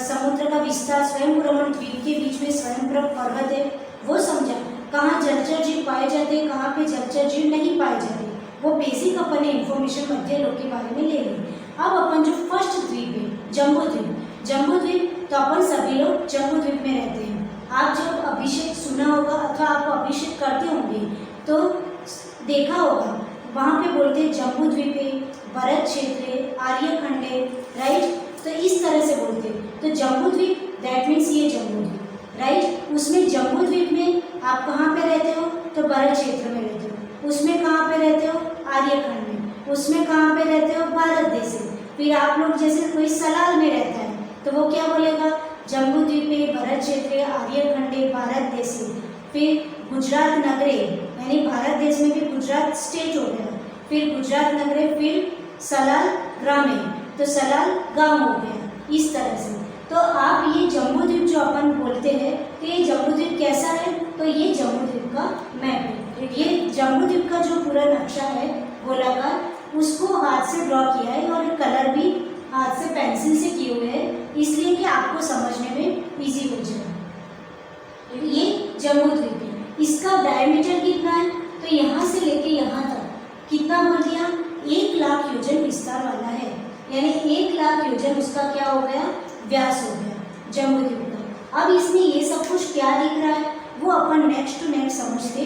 समुद्र का विस्तार, स्वयंभू द्वीप के बीच में स्वयंभू पर्वत है वो समझा। कहाँ जलचर जीव पाए जाते हैं, कहाँ पे जलचर जीव नहीं पाए जाते, वो बेसिक अपन ने इन्फॉर्मेशन मध्यलोक के बारे में ले ली। अब अपन जो फर्स्ट द्वीप है जम्बूद्वीप, जम्बूद्वीप तो अपन सभी लोग जम्बूद्वीप में रहते हैं। आप जब अभिषेक सुना होगा अथवा आप अभिषेक करते होंगे तो देखा होगा वहाँ पे बोलते हैं जम्बूद्वीपे, भरत क्षेत्रे, आर्यखंड है। राइट, तो इस तरह से बोलते हैं। तो जम्बूद्वीप दैट मीन्स ये जम्बूद्वीप। राइट, उसमें जम्बूद्वीप में आप कहाँ पे रहते हो, तो भरत क्षेत्र में रहते हो। उसमें कहाँ पे रहते हो, आर्यखंड में। उसमें कहाँ पे रहते हो, भारत देश में। फिर आप लोग जैसे कोई सलाल में रहता है तो वो क्या बोलेगा, जम्बूद्वीपे, भरत क्षेत्रे, आर्यखंडे, भारत देशे। फिर गुजरात नगरे, यानी भारत देश में भी गुजरात स्टेट हो गया। फिर गुजरात नगरे, फिर सलाल ग्रामे, तो सलाल गांव हो गया। इस तरह से तो आप ये जम्बूद्वीप जो अपन बोलते हैं तो ये जम्बूद्वीप कैसा है, तो ये जम्बूद्वीप का मैप है। ये जम्बूद्वीप का जो पूरा नक्शा है गोलाकार, उसको हाथ से ड्रॉ किया है और कलर भी हाथ से पेंसिल से किए हुए हैं, इसलिए कि आपको समझने में इजी हो जाए। ये जम्बूद्वीप है, इसका डायमीटर कितना है, तो यहाँ से लेके यहाँ तक कितना बोल दिया, 1,00,000 योजन विस्तार वाला है। यानी 1,00,000 योजन उसका क्या हो गया, व्यास हो गया जम्बूद्वीप का। अब इसमें ये सब कुछ क्या दिख रहा है वो अपन नेक्स्ट टू नेक्स्ट समझते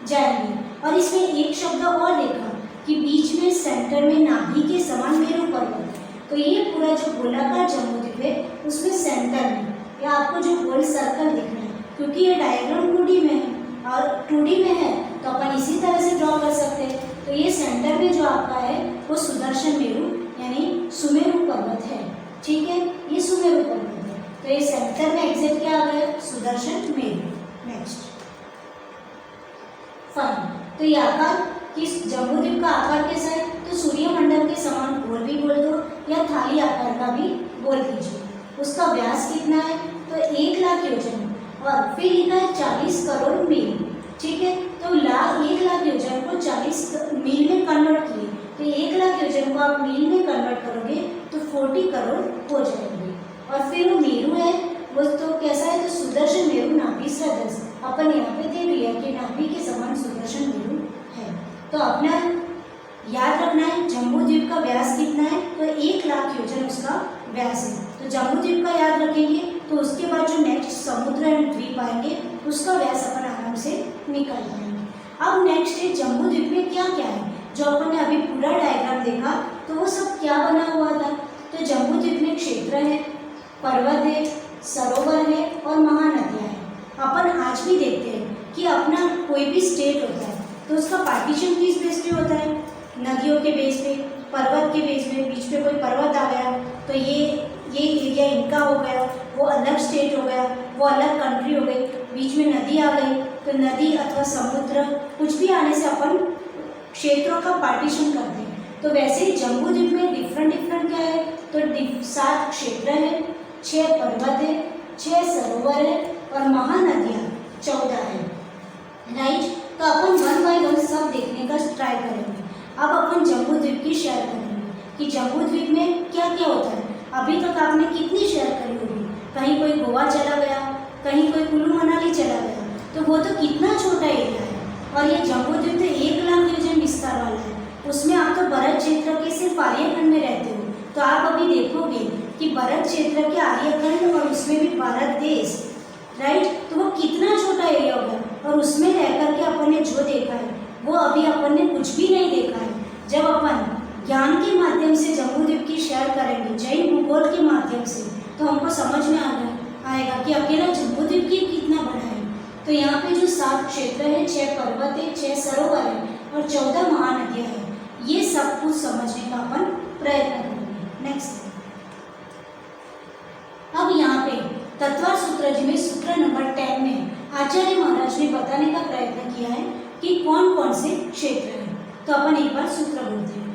जाएंगे। और इसमें एक शब्द और देखा कि बीच में सेंटर में नाभि के समान मेरु पर्वत। तो ये पूरा जो गोलाकार जम्बूद्वीप है उसमें सेंटर में या आपको जो गोल सर्कल दिख रहा है, क्योंकि ये डायग्राम 2D में है और 2D में है तो अपन इसी तरह से ड्रॉ कर सकते हैं। तो ये सेंटर में जो आपका है वो सुदर्शन मेरु यानी सुमेरु पर्वत है। ठीक है, ये सुमेरु पर्वत है। तो ये सेंटर में एग्जैक्ट क्या आ गया? सुदर्शन मेरु। Next fine. तो ये आकार किस जम्बूद्वीप का आकार कैसा है? तो सूर्यमंडल के समान गोल भी बोल दो या थाली आकार का भी बोल दीजिए। उसका व्यास कितना है? तो 1 लाख योजन और फिर लिखा है 40 करोड़ मील। ठीक है, तो 1 लाख योजन को 40 मील में कन्वर्ट किए, तो 1 लाख योजन को आप मील में कन्वर्ट करोगे तो 40 करोड़ हो जाएंगे। और फिर वो मेरु है, वो तो कैसा है? तो सुदर्शन मेरु नाभि सदृश। अपन यहाँ पे देख लिया कि नाभि के समान सुदर्शन मेरु है। तो अपना याद रखना है जम्बूद्वीप का व्यास कितना है? तो 1 लाख योजन उसका व्यास है। तो जम्बूद्वीप का याद रखेंगे तो उसके बाद जो नेक्स्ट समुद्र एंड द्वीप आएंगे उसका व्यास अपन आराम से निकाल पाएंगे। अब नेक्स्ट है जम्बूद्वीप में क्या क्या है, जो अपन ने अभी पूरा डायग्राम देखा तो वो सब क्या बना हुआ था। तो जम्बूद्वीप में क्षेत्र है, पर्वत है, सरोवर है और महानदियाँ हैं। अपन आज भी देखते हैं कि अपना कोई भी स्टेट होता है तो उसका पार्टीशन किस बेस पे होता है? नदियों के बेस पे, पर्वत के बेस पे। बीच पे कोई पर्वत आ गया तो ये एरिया इनका हो गया, वो अलग स्टेट हो गया, वो अलग कंट्री हो गई। बीच में नदी आ गई तो नदी अथवा समुद्र कुछ भी आने से अपन क्षेत्रों का पार्टीशन करते हैं। तो वैसे ही जम्बूद्वीप में डिफरेंट क्या है? तो 7 क्षेत्र है, 6 पर्वत है, 6 सरोवर है और महानदियाँ 14 है। राइट, तो अपन 1 बाय 1 सब देखने का ट्राई करेंगे। अब अपन जम्बूद्वीप की शेयर करेंगे कि जम्बूद्वीप में क्या क्या होता है। अभी तक आपने कितनी शेयर करी होगी? कहीं कोई गोवा चला गया, कहीं कोई कुल्लू मनाली चला गया, तो वो तो कितना छोटा एरिया है। और ये जम्बूद्वीप तो 1 लाख योजन विस्तार वाला है। उसमें आप तो भरत क्षेत्र के सिर्फ आर्यखंड में रहते हो, तो आप अभी देखोगे कि भरत क्षेत्र के आर्यखंड और उसमें भी भारत देश, राइट, तो वो कितना छोटा एरिया होगा। और उसमें रह करके अपन ने जो देखा है वो अभी अपन ने कुछ भी नहीं देखा है। जब अपन ज्ञान के माध्यम से जम्बूद्वीप की शेयर करेंगे, जैन भूगोल के माध्यम से, तो हमको समझ में आएगा कि अकेला जम्बूद्वीप की कितना बड़ा है। तो यहाँ पे जो 7 क्षेत्र है, 6 पर्वत है, 6 सरोवर है और 14 महानदियाँ हैं, ये सब कुछ समझने का अपन प्रयत्न करेंगे। नेक्स्ट, अब यहाँ पे तत्वा सूत्र जी में सूत्र नंबर 10 में आचार्य महाराज ने बताने का प्रयत्न किया है कि कौन कौन से क्षेत्र हैं। तो अपन एक बार सूत्र बोलते हैं।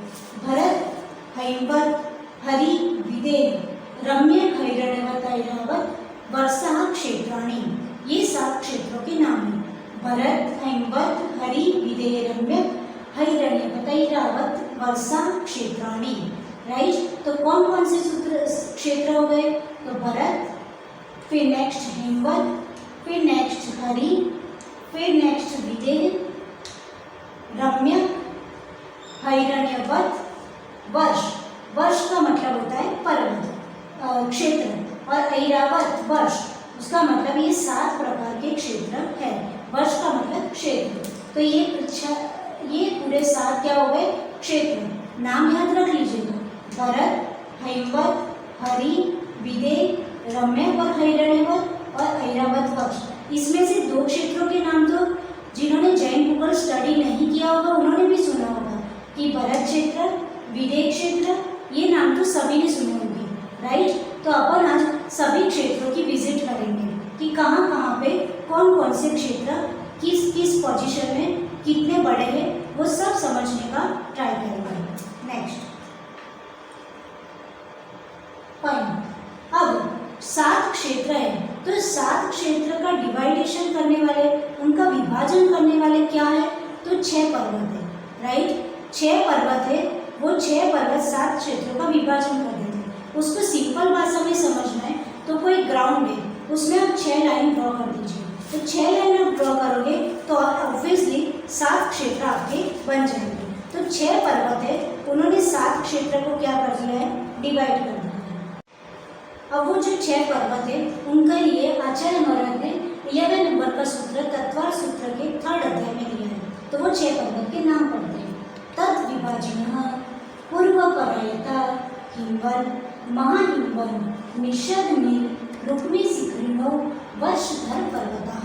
भरत, हैमवत, हरि, विदेह, रम्य, हैरण्यवत, ऐरावत, वर्षा क्षेत्राणि, ये 7 क्षेत्रों के नाम हैं। भरत, हैमवत, हरि, विदेह, रम्य, हैरण्यवत, ऐरावत, वर्षा क्षेत्राणि। राइट, तो कौन कौन से सूत्र क्षेत्र हो गए? तो भरत, फिर नेक्स्ट हैमवत, फिर नेक्स्ट हरि, फिर नेक्स्ट विदेह, रम्य, हैरण्यवत, वर्ष, वर्ष का मतलब होता है पर्वत क्षेत्र, और ऐरावत वर्ष, उसका मतलब ये 7 प्रकार के क्षेत्र है। वर्ष का मतलब क्षेत्र। तो ये पूरे 7 क्या हो गए? क्षेत्र। नाम याद रख लीजिएगा, भरत, हैमवत, हरि, विदेह, रम्य और हैरण्यवत और ऐरावत वर्ष। इसमें से 2 क्षेत्रों के नाम तो जिन्होंने जैन भूगोल स्टडी नहीं किया होगा उन्होंने भी सुना होगा कि भरत क्षेत्र, विदेह क्षेत्र, ये नाम तो सभी ने सुने होंगे। राइट, तो अपन आज सभी क्षेत्रों की विजिट करेंगे कि कहाँ कहाँ पे कौन कौन से क्षेत्र किस किस पोजीशन में कितने बड़े हैं, वो सब समझने का ट्राई करेंगे। Next fine. अब 7 क्षेत्र है, तो 7 क्षेत्र का डिवाइडेशन करने वाले, उनका विभाजन करने वाले क्या है? तो 6 पर्वत है। राइट, 6 पर्वत है, वो 6 पर्वत 7 क्षेत्रों का विभाजन कर देते हैं। उसको सिंपल भाषा में समझना है तो कोई ग्राउंड है, उसमें आप 6 लाइन ड्रॉ कर दीजिए। तो 6 लाइन आप ड्रॉ करोगे तो ऑब्वियसली 7 क्षेत्र आपके बन जाएंगे। तो 6 पर्वत है, उन्होंने 7 क्षेत्र को क्या कर दिया है? डिवाइड कर दिया है। अब वो जो 6 पर्वत है उनके लिए आचार्य महाराज ने 11 नंबर का सूत्र तत्वा सूत्र के 3rd अध्याय में दिया है। तो वो 6 पर्वत के नाम पढ़ते हैं। तत् विभाजिनः पूर्वपरायता हिमवन, महाहिमवन, निषदनील, रुक्मी शिखरिणो, वर्षधर पर्वतः।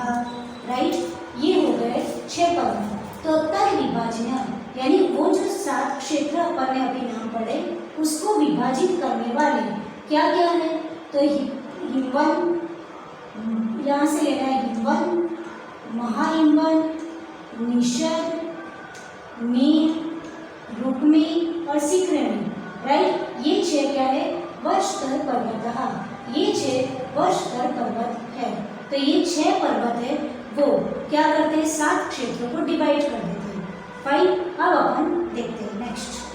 राइट, ये हो गए 6 पर्वत। तो तत् विभाजन यानी वो जो 7 क्षेत्र अपन ने अभी नाम पढ़े उसको विभाजित करने वाले क्या क्या है, तो हिमवन, यहाँ से लेना है हिमवन, महाहिमवन, निषद, नील, रुक्मी और शिखरणी, राइट। ये 6 क्या है, वर्षधर पर्वत, ये 6 वर्षधर पर्वत है। तो ये 6 पर्वत है वो क्या करते हैं, 7 क्षेत्रों को डिवाइड कर देते हैं। फाइन, अब अपन देखते हैं नेक्स्ट।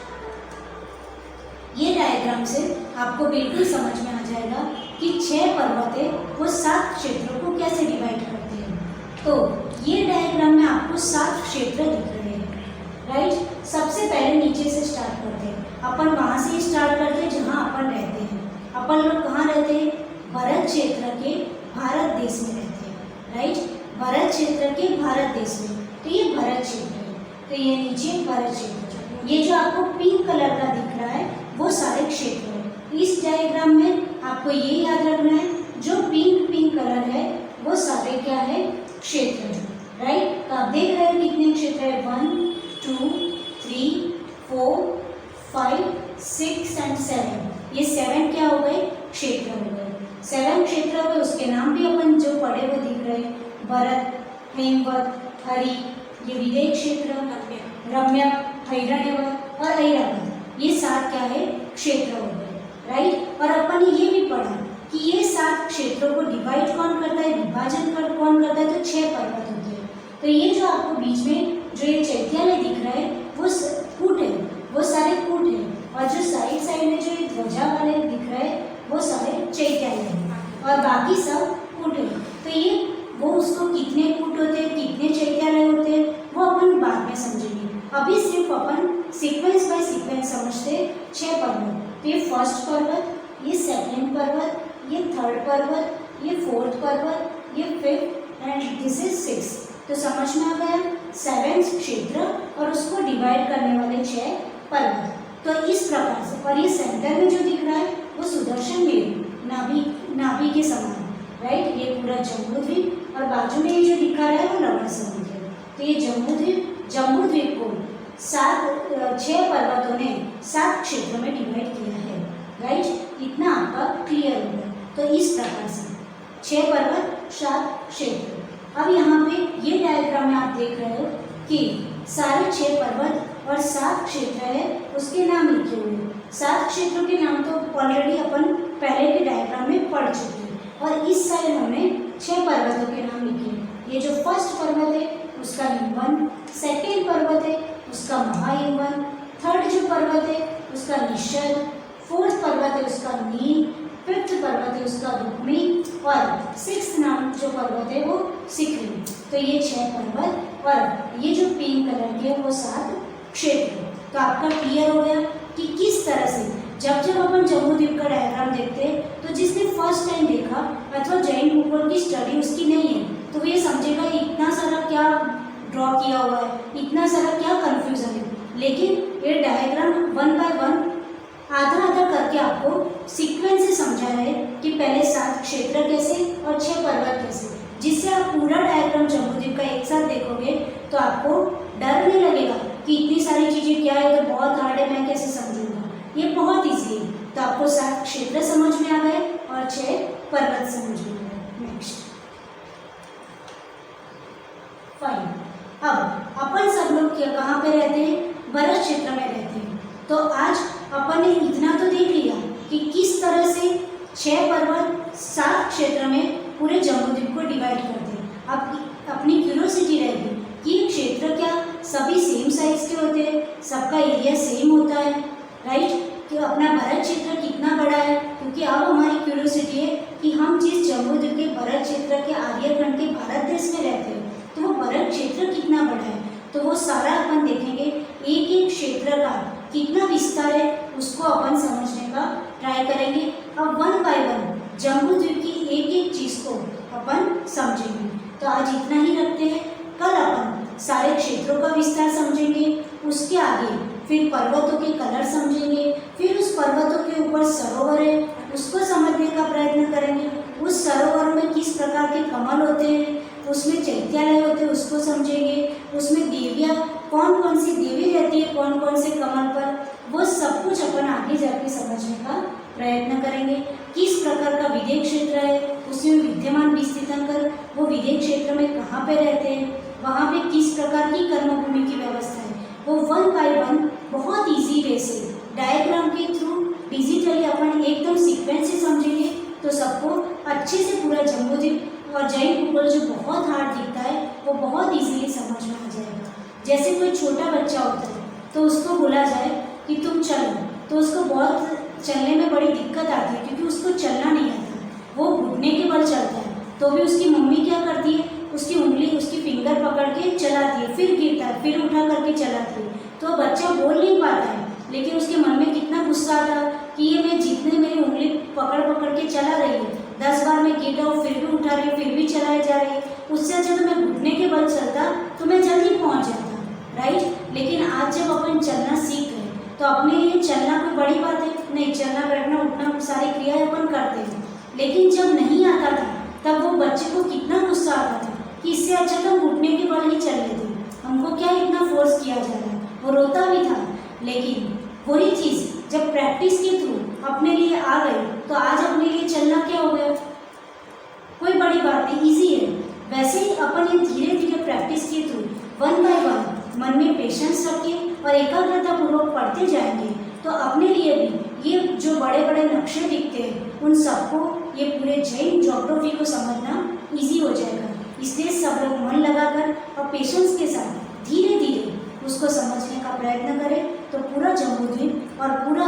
ये डायग्राम से आपको बिल्कुल समझ में आ जाएगा कि 6 पर्वत है वो 7 क्षेत्रों को कैसे डिवाइड करते हैं। तो ये डायग्राम में आपको 7 क्षेत्र दिख रहे हैं, राइट। सबसे पहले नीचे से स्टार्ट करते हैं, अपन वहाँ से स्टार्ट करते हैं जहाँ अपन रहते हैं। अपन लोग कहाँ रहते हैं, भरत क्षेत्र के भारत देश में रहते हैं, राइट। भरत क्षेत्र के भारत देश में, तो ये भरत क्षेत्र है, तो ये नीचे भरत क्षेत्र। ये जो आपको पिंक कलर का दिख रहा है वो सारे क्षेत्र है। इस डायग्राम में आपको ये याद रखना है जो पिंक कलर है वो सारे क्या है, क्षेत्र है, राइट। तो आप देख रहे हैं कितने क्षेत्र है, 1 2 3 4 5 6 एंड 7। ये 7 क्या हो गए, क्षेत्र हो गए। 7 क्षेत्र हो गए, उसके नाम भी अपन जो पढ़े वो दिख रहे हैं, भरत, हेमवत, हरि, ये विदेह क्षेत्र, रम्यक, हिरण्यवत और ऐरावत, ये 7 क्या है, क्षेत्र हो गए, राइट। और अपन ने ये भी पढ़ा कि ये 7 क्षेत्रों को डिवाइड कौन करता है, विभाजन कौन करता है, तो 6 पर्वत होते हैं। तो ये जो आपको बीच में जो ये चैत्यालय दिख रहा है वो कूट है, वो सारे कूट है, और जो साइड में जो ये ध्वजा वाले दिख रहे हैं वो सारे चैत्यालय हैं, और बाकी सब कूट है। तो ये वो उसको कितने कूट होते हैं, कितने चैत्यालय होते हैं, वो अपन बाद में समझेंगे। अभी सिर्फ अपन सीक्वेंस बाय सीक्वेंस समझते 6 पर्वत। तो ये फर्स्ट पर्वत, ये सेकेंड पर्वत, ये थर्ड पर्वत, ये फोर्थ पर्वत, ये फिफ्थ एंड दिस इज 6। तो समझ में आ गया 7 क्षेत्र और उसको डिवाइड करने वाले 6 पर्वत। तो इस प्रकार से, और ये सेंटर में जो दिख रहा है वो सुदर्शन मेरु, नाभि के समान, राइट। ये पूरा जम्बूद्वीप, और बाजू में ये जो दिखा रहा है वो लवण समुद्र है। तो ये जम्बूद्वीप को 6 पर्वतों ने 7 क्षेत्रों में डिवाइड किया है, राइट। इतना आपका क्लियर हो गया। तो इस प्रकार से 6 पर्वत 7 क्षेत्र। अब यहाँ पे ये डायग्राम में आप देख रहे हो कि सारे 6 पर्वत और 7 क्षेत्र है उसके नाम लिखे हुए हैं। 7 क्षेत्रों के नाम तो ऑलरेडी अपन पहले के डायग्राम में पढ़ चुके हैं, और इस साइड हमने 6 पर्वतों के नाम लिखे हैं। ये जो फर्स्ट पर्वत है उसका हिमवन, सेकेंड पर्वत है उसका महाहिमवन, थर्ड जो पर्वत है उसका निषद, फोर्थ पर्वत है उसका नील, फिफ्थ पर्वत है उसका रुक्मी, और 6th नाम जो पर्वत है वो शिखरणी। तो ये 6 पर्वत और ये जो पिंक कलर के वो 7 क्षेत्र। तो आपका क्लियर हो गया कि किस तरह से जब अपन जम्बूद्वीप का डायग्राम देखते हैं तो जिसने फर्स्ट टाइम देखा अथवा जैन भूगोल की स्टडी उसकी नहीं है तो वो ये समझेगा इतना सारा क्या ड्रॉ किया हुआ है, इतना सारा क्या कंफ्यूजन है। लेकिन ये डायग्राम 1 बाय 1 आधा करके आपको सीक्वेंस से समझा है कि पहले 7 क्षेत्र कैसे और 6 पर्वत कैसे, जिससे आप पूरा डायग्राम जम्बूद्वीप का एक साथ देखोगे तो आपको डर नहीं लगेगा कि इतनी सारी चीज़ें क्या है, तो बहुत हार्ड है, मैं कैसे समझूंगा। ये बहुत ईजी है। तो आपको 7 क्षेत्र समझ में आ गए और 6 पर्वत समझ में आ गए। Next fine. अब अपन सब लोग कहाँ पे रहते हैं, भरत क्षेत्र में रहते हैं। तो आज अपन ने इतना तो देख लिया कि किस तरह से 6 पर्वत 7 क्षेत्र में पूरे जम्बूद्वीप को डिवाइड करते हैं। अब अपनी क्यूरियोसिटी रहेगी कि ये क्षेत्र क्या सभी सेम साइज के होते हैं, सबका एरिया सेम होता है, राइट। कि अपना भरत क्षेत्र कितना बड़ा है, क्योंकि अब हमारी क्यूरियोसिटी है कि हम जिस जम्बूद्वीप के भरत क्षेत्र के आर्यखंड के भारत देश में रहते हैं तो वो भरत क्षेत्र कितना बड़ा है। तो वो सारा अपन देखेंगे, एक एक क्षेत्र का कितना विस्तार है उसको अपन समझने का ट्राई करेंगे। अब 1 बाय 1 जम्बूद्वीप की एक एक चीज़ को अपन समझेंगे। तो आज इतना ही रखते हैं, कल अपन सारे क्षेत्रों का विस्तार समझेंगे, उसके आगे फिर पर्वतों के कलर समझेंगे, फिर उस पर्वतों के ऊपर सरोवर है उसको समझने का प्रयत्न करेंगे, उस सरोवर में किस प्रकार के कमल होते हैं, उसमें चैत्यालय होते हैं उसको समझेंगे, उसमें देवियाँ कौन कौन सी देवी रहती आगे जाके समझने का प्रयत्न करेंगे। किस प्रकार का विदेह क्षेत्र है, उसमें विद्यमान बीज तीर्थंकर वो विदेह क्षेत्र में कहाँ पे रहते हैं, वहाँ पे किस प्रकार की कर्मभूमि की व्यवस्था है, वो 1 बाय 1 बहुत इजी वे से डायग्राम के थ्रू डिजिटली अपन एकदम सीक्वेंस से समझेंगे तो सबको अच्छे से पूरा जम्बूद्वीप और जैन भूगोल जो बहुत हार्ड दिखता है वो बहुत इजीली समझ में आ जाएगा। जैसे कोई छोटा बच्चा होता है तो उसको बोला जाए कि तुम चलो, तो उसको बहुत चलने में बड़ी दिक्कत आती है क्योंकि उसको चलना नहीं आता, वो घुटने के बल चलता है। तो भी उसकी मम्मी क्या करती है, उसकी उंगली उसकी फिंगर पकड़ के चलाती है, फिर गिरता है, फिर उठा करके चलाती है। तो बच्चा बोल नहीं पाता है, लेकिन उसके मन में कितना गुस्सा आता कि ये मैं जितने मेरी उंगली पकड़ पकड़ के चला रही है, 10 बार मैं गिर रहा हूँ फिर भी उठा रही हूँ, फिर भी चलाए जा रही है, उससे अच्छा तो मैं घुटने के बल चलता तो मैं जल्दी पहुँच जाता, राइट। लेकिन आज जब अपन चलना सीख गए तो अपने लिए चलना कोई बड़ी बात है नहीं, चलना बैठना उठना सारी क्रियाएं अपन करते हैं। लेकिन जब नहीं आता था तब वो बच्चे को कितना गुस्सा आता था कि इससे अच्छा तो घुटने के बल ही चल लेते, हमको क्या इतना फोर्स किया जा रहा है, वो रोता भी था। लेकिन वही चीज़ जब प्रैक्टिस के थ्रू अपने लिए आ गई तो आज अपने लिए चलना क्या हो गया, कोई बड़ी बात नहीं, ईजी है। वैसे ही अपन ये धीरे धीरे प्रैक्टिस के थ्रू 1 बाय 1 मन में पेशेंस रख के और एकाग्रता पूर्वक पढ़ते जाएंगे तो अपने लिए भी ये जो बड़े बड़े नक्शे दिखते हैं उन सबको, ये पूरे जैन ज्योग्राफी को समझना इजी हो जाएगा। इसलिए सब लोग मन लगाकर और पेशेंस के साथ धीरे धीरे उसको समझने का प्रयत्न करें तो पूरा जम्बूद्वीप और पूरा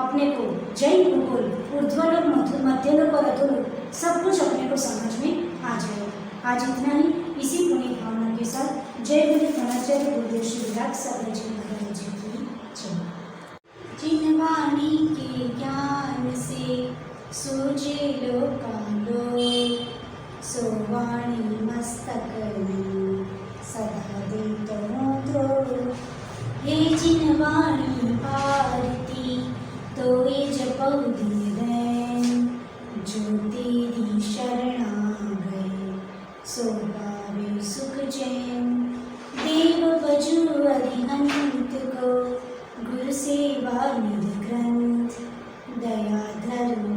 अपने को जैन भूगोल ऊर्ध्वलोक मध्यलोक और अधोलोक सब कुछ अपने को समझ में आ जाएगा। आज इतना ही, इसी पुनीत भावना के साथ जय गुरु प्रणाचार्य गुरुदेव श्री विराट सागर जी महाराज जी की जय। जिन वाणी के ज्ञान से सूझे लोकालो, सो वाणी मस्तक में सदा देत मुद्रो। हे जिन वाणी आरती तो ये जपऊ दिन, जो तेरी शरणा गए सो पावे सुख चैन। देव बजु अरिहंत को गुरु सेवा निधि ग्रंथ, दया धर्म